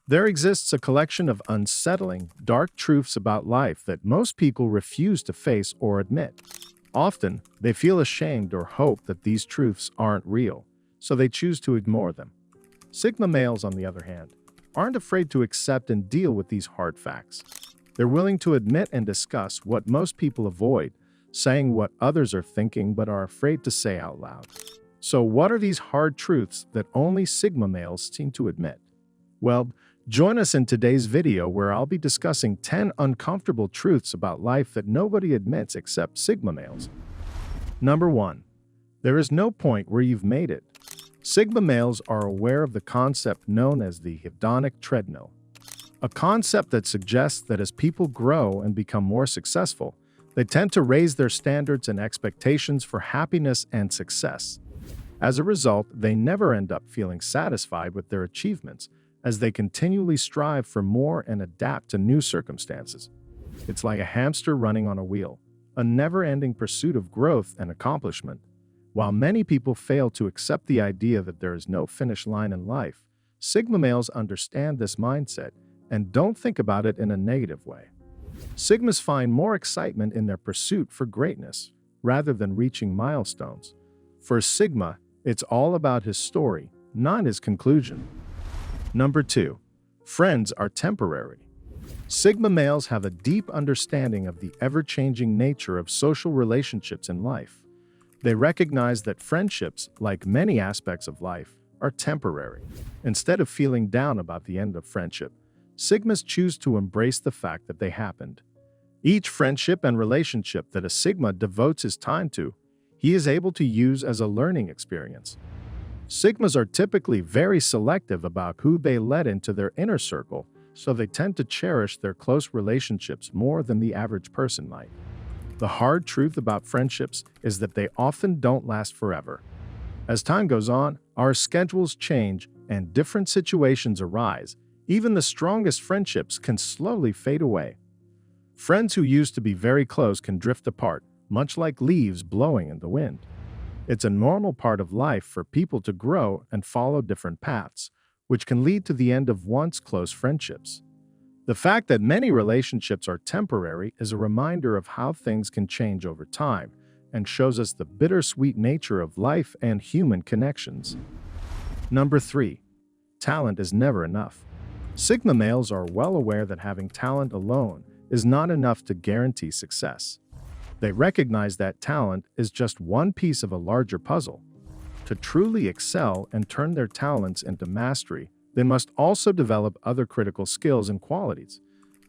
There exists a collection of unsettling, dark truths about life that most people refuse to face or admit. Often, they feel ashamed or hope that these truths aren't real, so they choose to ignore them. Sigma males, on the other hand, aren't afraid to accept and deal with these hard facts. They're willing to admit and discuss what most people avoid, saying what others are thinking but are afraid to say out loud. So, what are these hard truths that only Sigma males seem to admit? Well, join us in today's video where I'll be discussing 10 uncomfortable truths about life that nobody admits except Sigma males. Number 1. There is no point where you've made it. Sigma males are aware of the concept known as the hedonic treadmill, a concept that suggests that as people grow and become more successful, they tend to raise their standards and expectations for happiness and success. As a result, they never end up feeling satisfied with their achievements, as they continually strive for more and adapt to new circumstances. It's like a hamster running on a wheel, a never-ending pursuit of growth and accomplishment. While many people fail to accept the idea that there is no finish line in life, Sigma males understand this mindset and don't think about it in a negative way. Sigmas find more excitement in their pursuit for greatness, rather than reaching milestones. For Sigma, it's all about his story, not his conclusion. Number 2. Friends are temporary. Sigma males have a deep understanding of the ever-changing nature of social relationships in life. They recognize that friendships, like many aspects of life, are temporary. Instead of feeling down about the end of friendship, Sigmas choose to embrace the fact that they happened. Each friendship and relationship that a Sigma devotes his time to, he is able to use as a learning experience. Sigmas are typically very selective about who they let into their inner circle, so they tend to cherish their close relationships more than the average person might. The hard truth about friendships is that they often don't last forever. As time goes on, our schedules change and different situations arise. Even the strongest friendships can slowly fade away. Friends who used to be very close can drift apart, much like leaves blowing in the wind. It's a normal part of life for people to grow and follow different paths, which can lead to the end of once close friendships. The fact that many relationships are temporary is a reminder of how things can change over time and shows us the bittersweet nature of life and human connections. Number 3. Talent is never enough. Sigma males are well aware that having talent alone is not enough to guarantee success. They recognize that talent is just one piece of a larger puzzle. To truly excel and turn their talents into mastery, they must also develop other critical skills and qualities.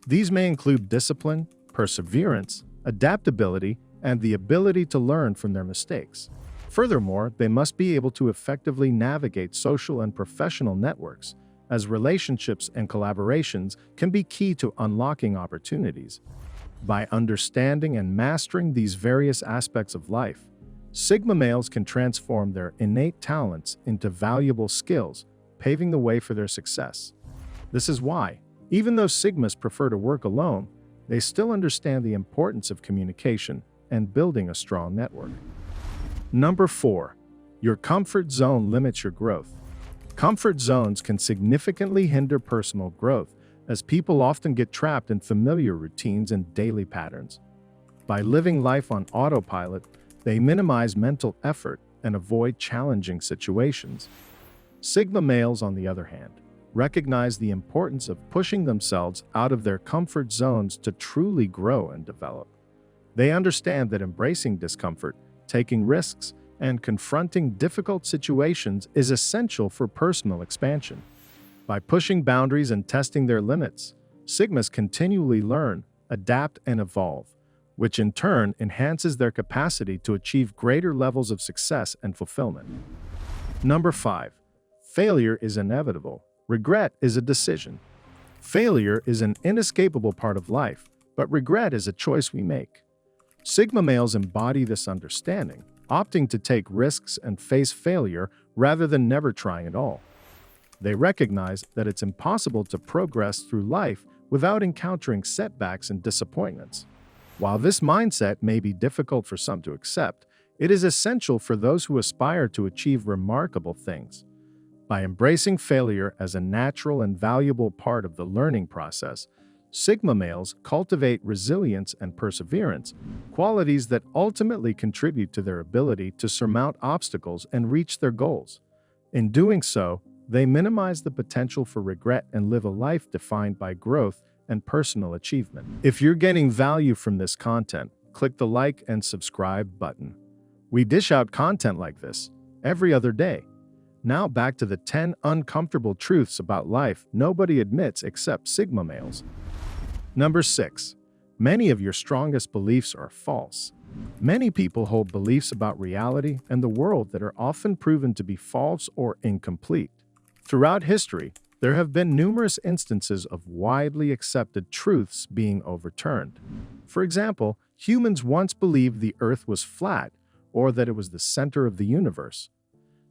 These may include discipline, perseverance, adaptability, and the ability to learn from their mistakes. Furthermore, they must be able to effectively navigate social and professional networks, as relationships and collaborations can be key to unlocking opportunities. By understanding and mastering these various aspects of life, Sigma males can transform their innate talents into valuable skills, paving the way for their success. This is why, even though Sigmas prefer to work alone, they still understand the importance of communication and building a strong network. Number 4. Your comfort zone limits your growth. Comfort zones can significantly hinder personal growth, as people often get trapped in familiar routines and daily patterns. By living life on autopilot, they minimize mental effort and avoid challenging situations. Sigma males, on the other hand, recognize the importance of pushing themselves out of their comfort zones to truly grow and develop. They understand that embracing discomfort, taking risks, and confronting difficult situations is essential for personal expansion. By pushing boundaries and testing their limits, Sigmas continually learn, adapt, and evolve, which in turn enhances their capacity to achieve greater levels of success and fulfillment. Number 5. Failure is inevitable. Regret is a decision. Failure is an inescapable part of life, but regret is a choice we make. Sigma males embody this understanding, opting to take risks and face failure rather than never trying at all. They recognize that it's impossible to progress through life without encountering setbacks and disappointments. While this mindset may be difficult for some to accept, it is essential for those who aspire to achieve remarkable things. By embracing failure as a natural and valuable part of the learning process, Sigma males cultivate resilience and perseverance, qualities that ultimately contribute to their ability to surmount obstacles and reach their goals. In doing so, they minimize the potential for regret and live a life defined by growth and personal achievement. If you're getting value from this content, click the like and subscribe button. We dish out content like this every other day. Now back to the 10 uncomfortable truths about life nobody admits except Sigma males. Number 6. Many of your strongest beliefs are false. Many people hold beliefs about reality and the world that are often proven to be false or incomplete. Throughout history, there have been numerous instances of widely accepted truths being overturned. For example, humans once believed the Earth was flat or that it was the center of the universe.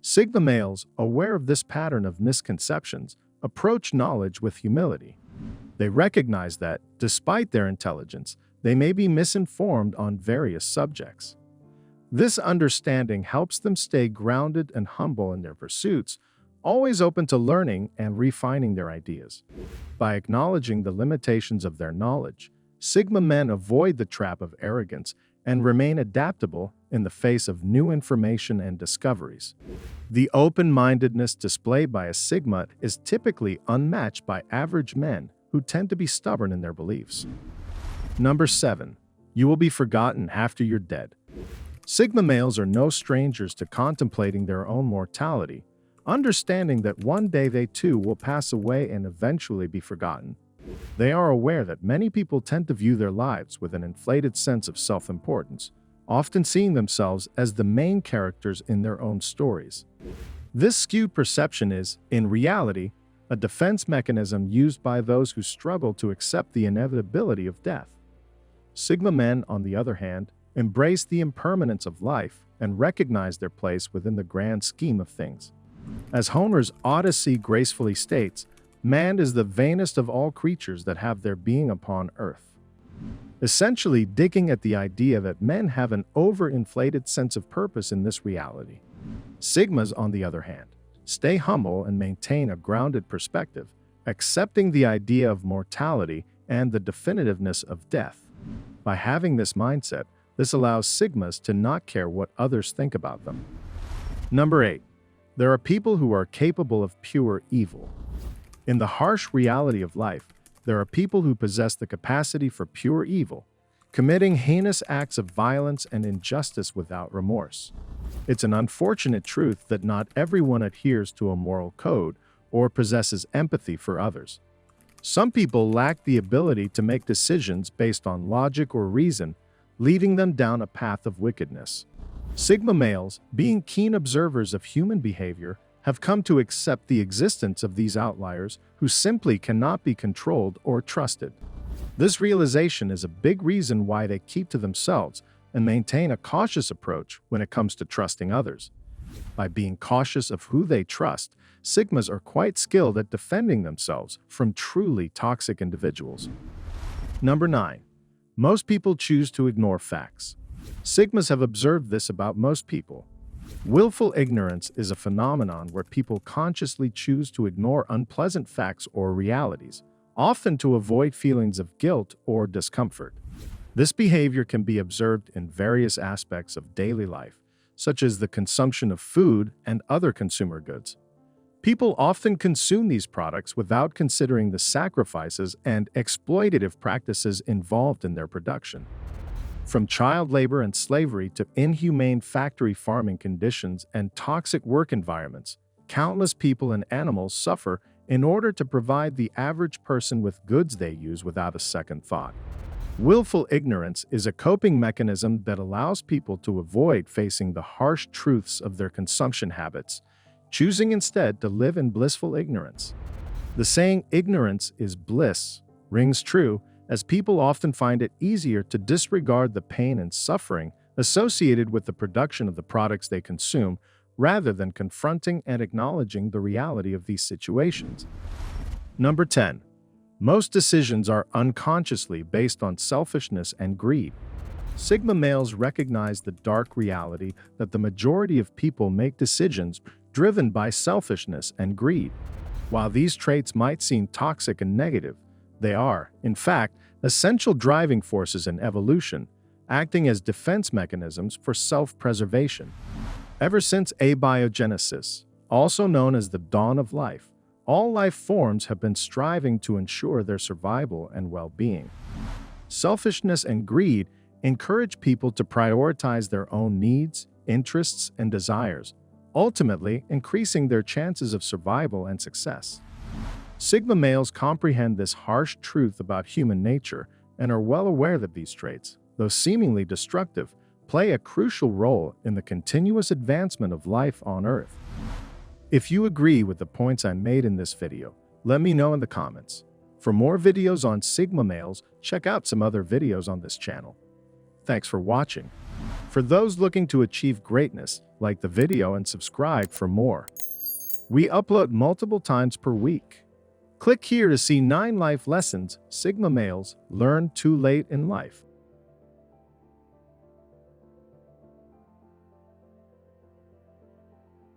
Sigma males, aware of this pattern of misconceptions, approach knowledge with humility. They recognize that, despite their intelligence, they may be misinformed on various subjects. This understanding helps them stay grounded and humble in their pursuits, always open to learning and refining their ideas. By acknowledging the limitations of their knowledge, Sigma men avoid the trap of arrogance and remain adaptable in the face of new information and discoveries. The open-mindedness displayed by a Sigma is typically unmatched by average men who tend to be stubborn in their beliefs. Number 7. You will be forgotten after you're dead. Sigma males are no strangers to contemplating their own mortality, understanding that one day they too will pass away and eventually be forgotten. They are aware that many people tend to view their lives with an inflated sense of self-importance, often seeing themselves as the main characters in their own stories. This skewed perception is, in reality, a defense mechanism used by those who struggle to accept the inevitability of death. Sigma men, on the other hand, embrace the impermanence of life and recognize their place within the grand scheme of things. As Homer's Odyssey gracefully states, man is the vainest of all creatures that have their being upon earth. Essentially digging at the idea that men have an overinflated sense of purpose in this reality. Sigmas, on the other hand, stay humble and maintain a grounded perspective, accepting the idea of mortality and the definitiveness of death. By having this mindset, this allows Sigmas to not care what others think about them. Number 8. There are people who are capable of pure evil. In the harsh reality of life, there are people who possess the capacity for pure evil, committing heinous acts of violence and injustice without remorse. It's an unfortunate truth that not everyone adheres to a moral code or possesses empathy for others. Some people lack the ability to make decisions based on logic or reason, leading them down a path of wickedness. Sigma males, being keen observers of human behavior, have come to accept the existence of these outliers who simply cannot be controlled or trusted. This realization is a big reason why they keep to themselves and maintain a cautious approach when it comes to trusting others. By being cautious of who they trust, Sigmas are quite skilled at defending themselves from truly toxic individuals. Number 9. Most people choose to ignore facts. Sigmas have observed this about most people. Willful ignorance is a phenomenon where people consciously choose to ignore unpleasant facts or realities, often to avoid feelings of guilt or discomfort. This behavior can be observed in various aspects of daily life, such as the consumption of food and other consumer goods. People often consume these products without considering the sacrifices and exploitative practices involved in their production. From child labor and slavery to inhumane factory farming conditions and toxic work environments, countless people and animals suffer in order to provide the average person with goods they use without a second thought. Willful ignorance is a coping mechanism that allows people to avoid facing the harsh truths of their consumption habits, choosing instead to live in blissful ignorance. The saying, "ignorance is bliss," rings true, as people often find it easier to disregard the pain and suffering associated with the production of the products they consume, rather than confronting and acknowledging the reality of these situations. Number 10. Most decisions are unconsciously based on selfishness and greed. Sigma males recognize the dark reality that the majority of people make decisions driven by selfishness and greed. While these traits might seem toxic and negative, they are, in fact, essential driving forces in evolution, acting as defense mechanisms for self-preservation. Ever since abiogenesis, also known as the dawn of life, all life forms have been striving to ensure their survival and well-being. Selfishness and greed encourage people to prioritize their own needs, interests, and desires, ultimately increasing their chances of survival and success. Sigma males comprehend this harsh truth about human nature and are well aware that these traits, though seemingly destructive, play a crucial role in the continuous advancement of life on Earth. If you agree with the points I made in this video, let me know in the comments. For more videos on Sigma males, check out some other videos on this channel. Thanks for watching. For those looking to achieve greatness, like the video and subscribe for more. We upload multiple times per week. Click here to see 9 life lessons Sigma males learn too late in life.